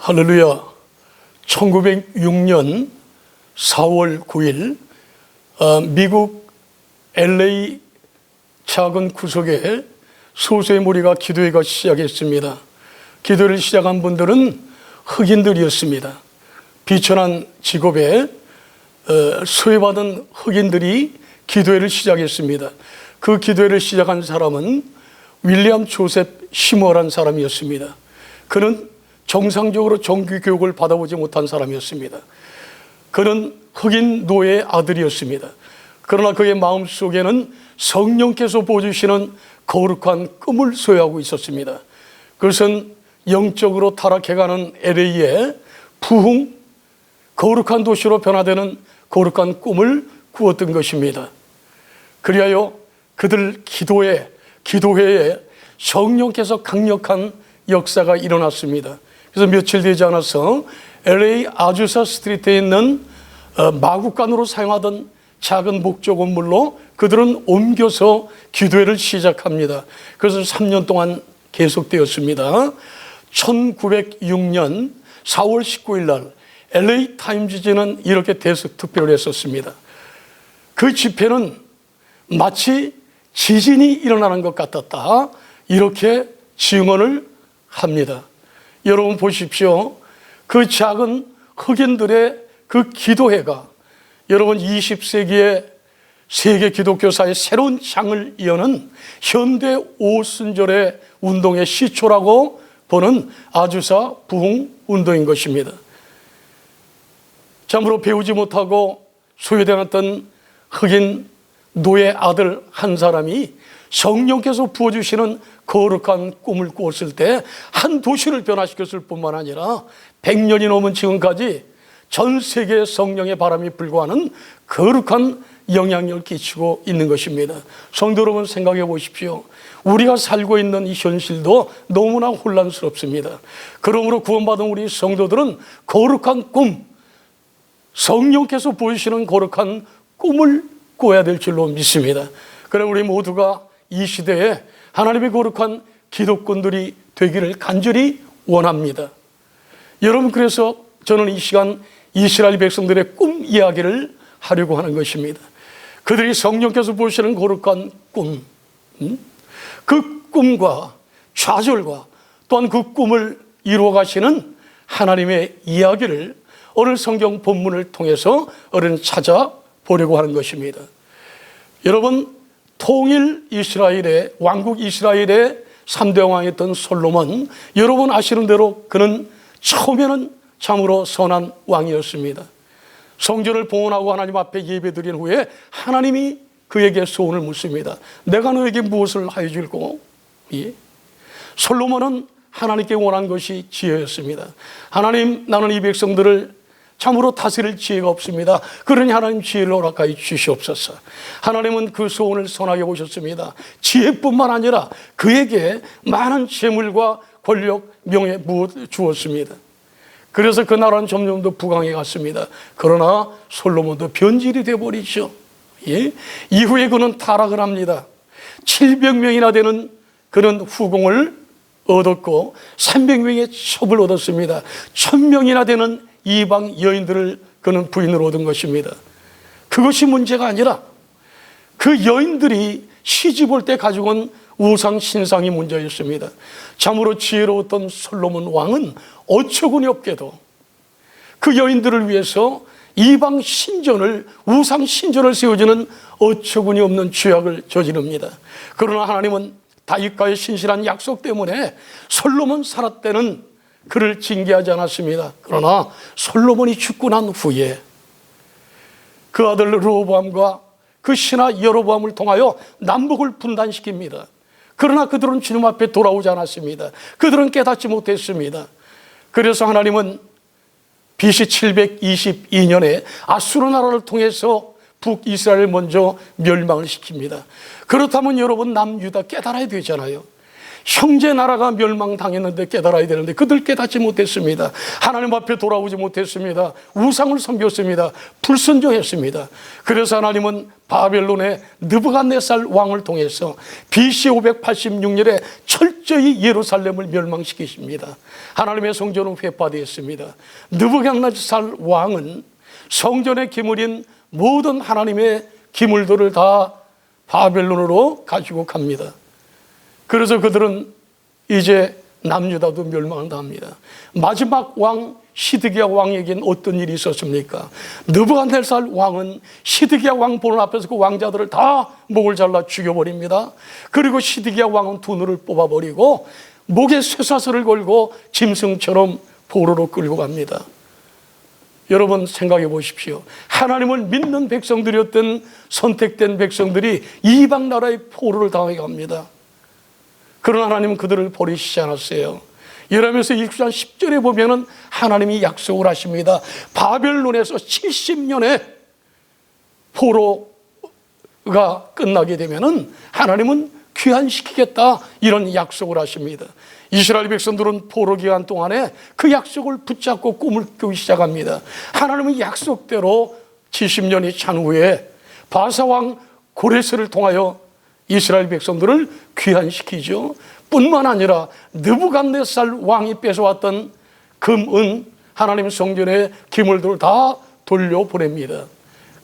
할렐루야. 1906년 4월 9일 미국 LA 작은 구석에 소수의 무리가 기도회가 시작했습니다. 기도를 시작한 분들은 흑인들이었습니다. 비천한 직업에 소외받은 흑인들이 기도회를 시작했습니다. 그 기도회를 시작한 사람은 윌리엄 조셉 시머라는 사람이었습니다. 그는 정상적으로 정규 교육을 받아보지 못한 사람이었습니다. 그는 흑인 노예의 아들이었습니다. 그러나 그의 마음속에는 성령께서 보여주시는 거룩한 꿈을 소유하고 있었습니다. 그것은 영적으로 타락해가는 LA의 부흥, 거룩한 도시로 변화되는 거룩한 꿈을 꾸었던 것입니다. 그리하여 그들 기도회에 성령께서 강력한 역사가 일어났습니다. 그래서 며칠 되지 않아서 LA 아주사 스트리트에 있는 마구간으로 사용하던 작은 목조 건물로 그들은 옮겨서 기도회를 시작합니다. 그래서 3년 동안 계속되었습니다. 1906년 4월 19일 날 LA 타임즈지는 이렇게 대투표를 했었습니다. 그 집회는 마치 지진이 일어나는 것 같았다, 이렇게 증언을 합니다. 여러분 보십시오. 그 작은 흑인들의 그 기도회가 여러분 20세기의 세계 기독교사의 새로운 장을 이어는 현대 오순절의 운동의 시초라고 보는 아주사 부흥 운동인 것입니다. 참으로 배우지 못하고 소외되었던 흑인 노예 아들 한 사람이 성령께서 부어주시는 거룩한 꿈을 꾸었을 때 한 도시를 변화시켰을 뿐만 아니라 100년이 넘은 지금까지 전 세계의 성령의 바람이 불고하는 거룩한 영향력을 끼치고 있는 것입니다. 성도 여러분 생각해 보십시오. 우리가 살고 있는 이 현실도 너무나 혼란스럽습니다. 그러므로 구원받은 우리 성도들은 거룩한 꿈, 성령께서 보여주시는 거룩한 꿈을 꿔야 될 줄로 믿습니다. 그래 우리 모두가 이 시대에 하나님의 거룩한 기독군들이 되기를 간절히 원합니다. 여러분, 그래서 저는 이 시간 이스라엘 백성들의 꿈 이야기를 하려고 하는 것입니다. 그들이 성령께서 보시는 거룩한 꿈, 그 꿈과 좌절과 또한 그 꿈을 이루어 가시는 하나님의 이야기를 오늘 성경 본문을 통해서 찾아보려고 하는 것입니다. 여러분, 통일 이스라엘의 왕국 이스라엘의 3대 왕이었던 솔로몬, 여러분 아시는 대로 그는 처음에는 참으로 선한 왕이었습니다. 성전을 봉헌하고 하나님 앞에 예배드린 후에 하나님이 그에게 소원을 묻습니다. 내가 너에게 무엇을 하여 줄고? 솔로몬은 하나님께 원한 것이 지혜였습니다. 하나님, 나는 이 백성들을 참으로 다스릴 지혜가 없습니다. 그러니 하나님 지혜를 허락하여 주시옵소서. 하나님은 그 소원을 선하게 보셨습니다. 지혜뿐만 아니라 그에게 많은 재물과 권력, 명예 주었습니다. 그래서 그 나라는 점점 더 부강해 갔습니다. 그러나 솔로몬도 변질이 되어버리죠. 이후에 그는 타락을 합니다. 700명이나 되는 그는 후궁을 얻었고 300명의 첩을 얻었습니다. 1000명이나 되는 이방 여인들을 그는 부인으로 얻은 것입니다. 그것이 문제가 아니라 그 여인들이 시집 올 때 가지고 온 우상 신상이 문제였습니다. 참으로 지혜로웠던 솔로몬 왕은 어처구니 없게도 그 여인들을 위해서 이방 신전을, 우상 신전을 세워주는 어처구니 없는 죄악을 저지릅니다. 그러나 하나님은 다윗과의 신실한 약속 때문에 솔로몬 살았 때는 그를 징계하지 않았습니다. 그러나 솔로몬이 죽고 난 후에 그 아들 르호보암과 그 신하 여로보암을 통하여 남북을 분단시킵니다. 그러나 그들은 주님 앞에 돌아오지 않았습니다. 그들은 깨닫지 못했습니다. 그래서 하나님은 BC 722년에 아수르 나라를 통해서 북이스라엘을 먼저 멸망을 시킵니다. 그렇다면 여러분, 남유다 깨달아야 되잖아요. 형제 나라가 멸망당했는데 깨달아야 되는데 그들 깨닫지 못했습니다. 하나님 앞에 돌아오지 못했습니다. 우상을 섬겼습니다. 불순종했습니다. 그래서 하나님은 바벨론의 느부갓네살 왕을 통해서 BC 586년에 철저히 예루살렘을 멸망시키십니다. 하나님의 성전은 회파되었습니다. 느부갓네살 왕은 성전의 기물인 모든 하나님의 기물들을 다 바벨론으로 가지고 갑니다. 그래서 그들은 이제 남유다도 멸망을 당합니다. 마지막 왕 시드기야 왕에겐 어떤 일이 있었습니까? 느부갓네살 왕은 시드기야 왕 보는 앞에서 그 왕자들을 다 목을 잘라 죽여버립니다. 그리고 시드기야 왕은 두 눈을 뽑아버리고 목에 쇠사슬을 걸고 짐승처럼 포로로 끌고 갑니다. 여러분 생각해 보십시오. 하나님을 믿는 백성들이었던 선택된 백성들이 이방 나라의 포로를 당하게 합니다. 그러나 하나님은 그들을 버리시지 않았어요. 예레미야서 1장 10절에 보면은 하나님이 약속을 하십니다. 바벨론에서 70년의 포로가 끝나게 되면은 하나님은 귀환시키겠다, 이런 약속을 하십니다. 이스라엘 백성들은 포로 기간 동안에 그 약속을 붙잡고 꿈을 꾸기 시작합니다. 하나님은 약속대로 70년이 찬 후에 바사왕 고레스를 통하여 이스라엘 백성들을 귀환시키죠. 뿐만 아니라 느부갓네살 왕이 뺏어왔던 금, 은, 하나님 성전의 기물들을 다 돌려보냅니다.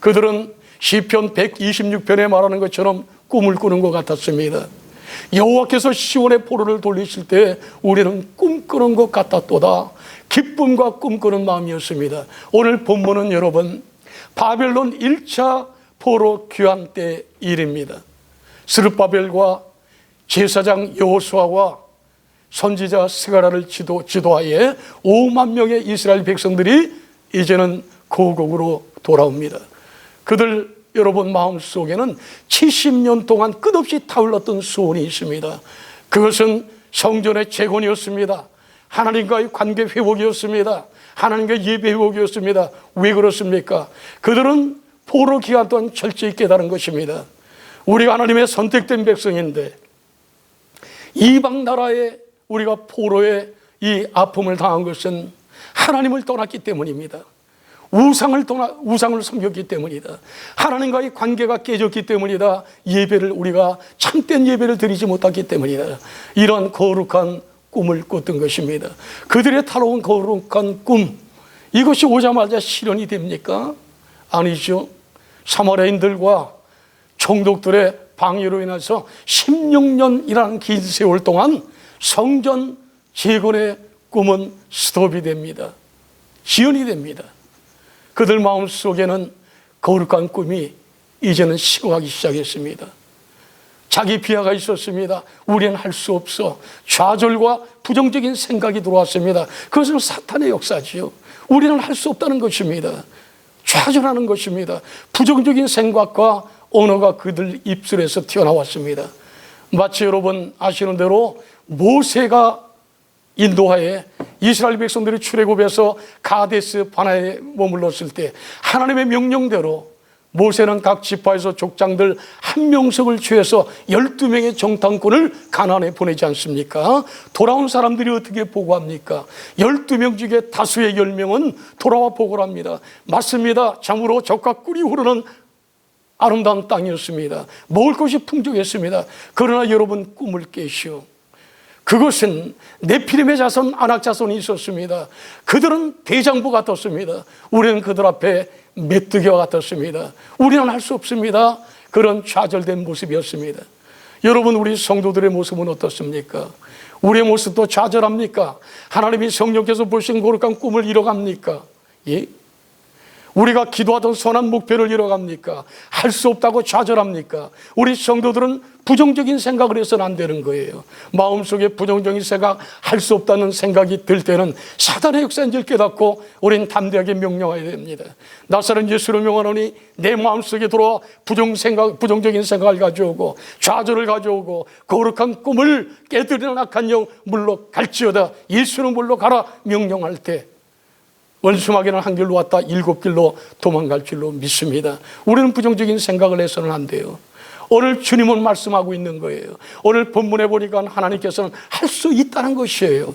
그들은 시편 126편에 말하는 것처럼 꿈을 꾸는 것 같았습니다. 여호와께서 시온의 포로를 돌리실 때 우리는 꿈꾸는 것 같았도다. 기쁨과 꿈꾸는 마음이었습니다. 오늘 본문은 여러분 바벨론 1차 포로 귀환 때 일입니다. 스룹바벨과 제사장 여호수아와 선지자 스가랴를 지도하에 5만 명의 이스라엘 백성들이 이제는 고국으로 돌아옵니다. 그들 여러분 마음속에는 70년 동안 끝없이 타올랐던 소원이 있습니다. 그것은 성전의 재건이었습니다. 하나님과의 관계 회복이었습니다. 하나님과의 예배 회복이었습니다. 왜 그렇습니까? 그들은 포로 기간 동안 철저히 깨달은 것입니다. 우리가 하나님의 선택된 백성인데 이방 나라에 우리가 포로의 이 아픔을 당한 것은 하나님을 떠났기 때문입니다. 우상을 섬겼기 때문이다. 하나님과의 관계가 깨졌기 때문이다. 우리가 참된 예배를 드리지 못했기 때문이다. 이런 거룩한 꿈을 꿨던 것입니다. 그들의 타로운 거룩한 꿈, 이것이 오자마자 실현이 됩니까? 아니죠. 사마리아인들과 총독들의 방해로 인해서 16년이라는 긴 세월 동안 성전 재건의 꿈은 스톱이 됩니다. 지연이 됩니다. 그들 마음속에는 거룩한 꿈이 이제는 식어가기 시작했습니다. 자기 비하가 있었습니다. 우리는 할 수 없어. 좌절과 부정적인 생각이 들어왔습니다. 그것은 사탄의 역사지요. 우리는 할 수 없다는 것입니다. 좌절하는 것입니다. 부정적인 생각과 언어가 그들 입술에서 튀어나왔습니다. 마치 여러분 아시는 대로 모세가 인도하에 이스라엘 백성들이 출애굽해서 가데스 바나에 머물렀을 때 하나님의 명령대로 모세는 각 지파에서 족장들 한 명씩을 취해서 12명의 정탐꾼을 가나안에 보내지 않습니까? 돌아온 사람들이 어떻게 보고합니까? 12명 중에 다수의 10명은 돌아와 보고를 합니다. 맞습니다. 참으로 젖과 꿀이 흐르는 아름다운 땅이었습니다. 먹을 것이 풍족했습니다. 그러나 여러분 꿈을 깨시오. 그것은 네피림의 자손, 아낙 자손이 있었습니다. 그들은 대장부 같았습니다. 우리는 그들 앞에 메뚜기와 같았습니다. 우리는 할 수 없습니다. 그런 좌절된 모습이었습니다. 여러분 우리 성도들의 모습은 어떻습니까? 우리의 모습도 좌절합니까? 하나님이 성령께서 보신 거룩한 꿈을 이뤄갑니까? 예? 우리가 기도하던 선한 목표를 이뤄갑니까? 할 수 없다고 좌절합니까? 우리 성도들은 부정적인 생각을 해서는 안 되는 거예요. 마음속에 부정적인 생각, 할 수 없다는 생각이 들 때는 사단의 역사인 줄 깨닫고 우리는 담대하게 명령해야 됩니다. 나사렛 예수를 명하노니 내 마음속에 들어와 부정적인 생각을 가져오고 좌절을 가져오고 거룩한 꿈을 깨뜨리는 악한 영 물러갈지어다. 예수는 물러가라 명령할 때 원수마귀는 한 길로 왔다 7길로 도망갈 줄로 믿습니다. 우리는 부정적인 생각을 해서는 안 돼요. 오늘 주님은 말씀하고 있는 거예요. 오늘 본문에 보니까 하나님께서는 할 수 있다는 것이에요.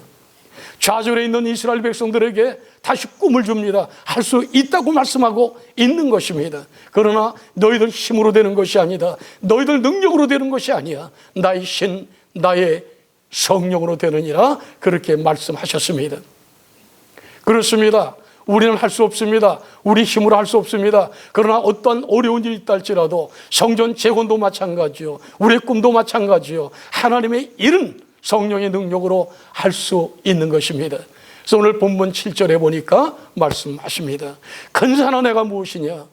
좌절에 있는 이스라엘 백성들에게 다시 꿈을 줍니다. 할 수 있다고 말씀하고 있는 것입니다. 그러나 너희들 힘으로 되는 것이 아니다. 너희들 능력으로 되는 것이 아니야. 나의 신, 나의 성령으로 되느니라, 그렇게 말씀하셨습니다. 그렇습니다. 우리는 할 수 없습니다. 우리 힘으로 할 수 없습니다. 그러나 어떤 어려운 일이 있다 할지라도 성전 재건도 마찬가지요, 우리의 꿈도 마찬가지요, 하나님의 일은 성령의 능력으로 할 수 있는 것입니다. 그래서 오늘 본문 7절에 보니까 말씀하십니다. 큰 산아 내가 무엇이냐,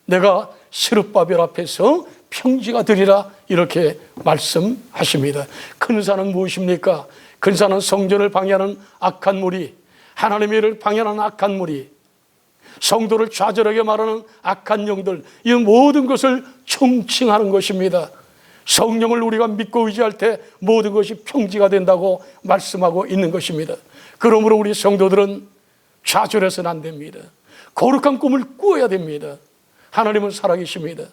내가 스룹바벨 앞에서 평지가 되리라, 이렇게 말씀하십니다. 큰 산은 무엇입니까? 큰 산은 성전을 방해하는 악한 무리, 하나님의 일을 방해하는 악한 무리, 성도를 좌절하게 말하는 악한 영들, 이 모든 것을 총칭하는 것입니다. 성령을 우리가 믿고 의지할 때 모든 것이 평지가 된다고 말씀하고 있는 것입니다. 그러므로 우리 성도들은 좌절해서는 안 됩니다. 거룩한 꿈을 꾸어야 됩니다. 하나님은 살아계십니다.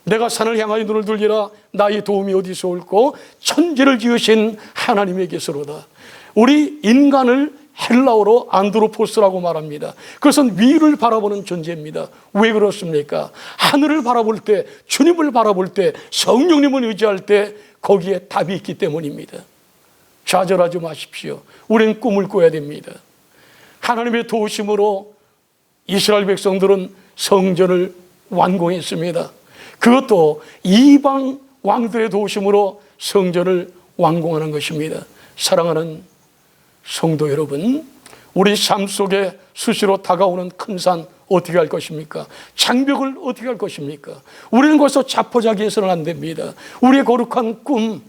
내가 산을 향하여 눈을 들기라, 나의 도움이 어디서 올꼬, 천지를 지으신 하나님에게서로다. 우리 인간을 헬라어로 안드로포스라고 말합니다. 그것은 위를 바라보는 존재입니다. 왜 그렇습니까? 하늘을 바라볼 때, 주님을 바라볼 때, 성령님을 의지할 때 거기에 답이 있기 때문입니다. 좌절하지 마십시오. 우리는 꿈을 꿔야 됩니다. 하나님의 도우심으로 이스라엘 백성들은 성전을 완공했습니다. 그것도 이방 왕들의 도우심으로 성전을 완공하는 것입니다. 사랑하는 성도 여러분, 우리 삶 속에 수시로 다가오는 큰 산 어떻게 할 것입니까? 장벽을 어떻게 할 것입니까? 우리는 거기서 자포자기해서는 안 됩니다. 우리의 거룩한 꿈,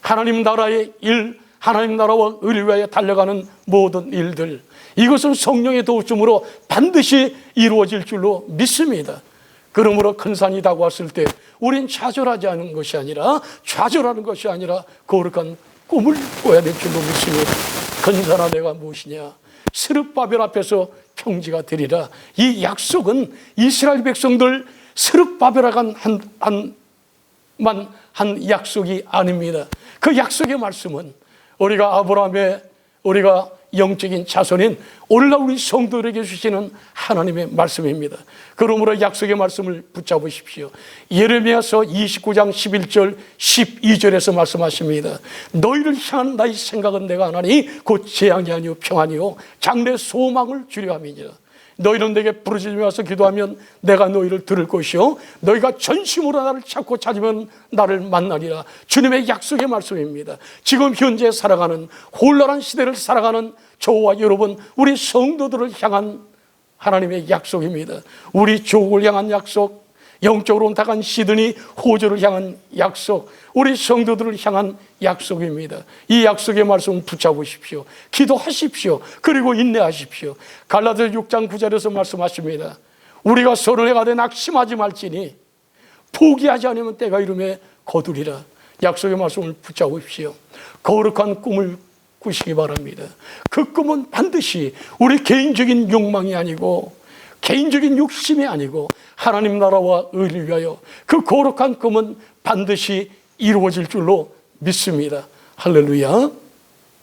하나님 나라의 일, 하나님 나라와 의를 위하여 달려가는 모든 일들, 이것은 성령의 도우심으로 반드시 이루어질 줄로 믿습니다. 그러므로 큰 산이 다가왔을 때 우린 좌절하지 않은 것이 아니라, 좌절하는 것이 아니라 거룩한 꿈을 꿔야 될 줄로 믿습니다. 큰 산아 내가 무엇이냐, 스룹바벨 앞에서 평지가 되리라. 이 약속은 이스라엘 백성들 스룹바벨과 한 약속이 아닙니다. 그 약속의 말씀은 우리가 아브라함의, 우리가 영적인 자손인 오늘날 우리 성도들에게 주시는 하나님의 말씀입니다. 그러므로 약속의 말씀을 붙잡으십시오. 예레미야서 29장 11절 12절에서 말씀하십니다. 너희를 향한 나의 생각은 내가 하나니 곧 재앙이 아니요 평안이요 장래 소망을 주려 함이니라. 너희는 내게 부르짖으며 와서 기도하면 내가 너희를 들을 것이요 너희가 전심으로 나를 찾고 찾으면 나를 만나리라. 주님의 약속의 말씀입니다. 지금 현재 살아가는 혼란한 시대를 살아가는 저와 여러분, 우리 성도들을 향한 하나님의 약속입니다. 우리 조국을 향한 약속, 영적으로 온탁한 시드니 호주를 향한 약속, 우리 성도들을 향한 약속입니다. 이 약속의 말씀을 붙잡으십시오. 기도하십시오. 그리고 인내하십시오. 갈라디아 6장 9절에서 말씀하십니다. 우리가 서로 해가 되 낙심하지 말지니 포기하지 않으면 때가 이름에 거두리라. 약속의 말씀을 붙잡으십시오. 거룩한 꿈을 꾸시기 바랍니다. 그 꿈은 반드시 우리 개인적인 욕망이 아니고, 개인적인 욕심이 아니고 하나님 나라와 의를 위하여 그 거룩한 꿈은 반드시 이루어질 줄로 믿습니다. 할렐루야,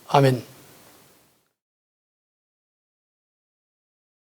아멘.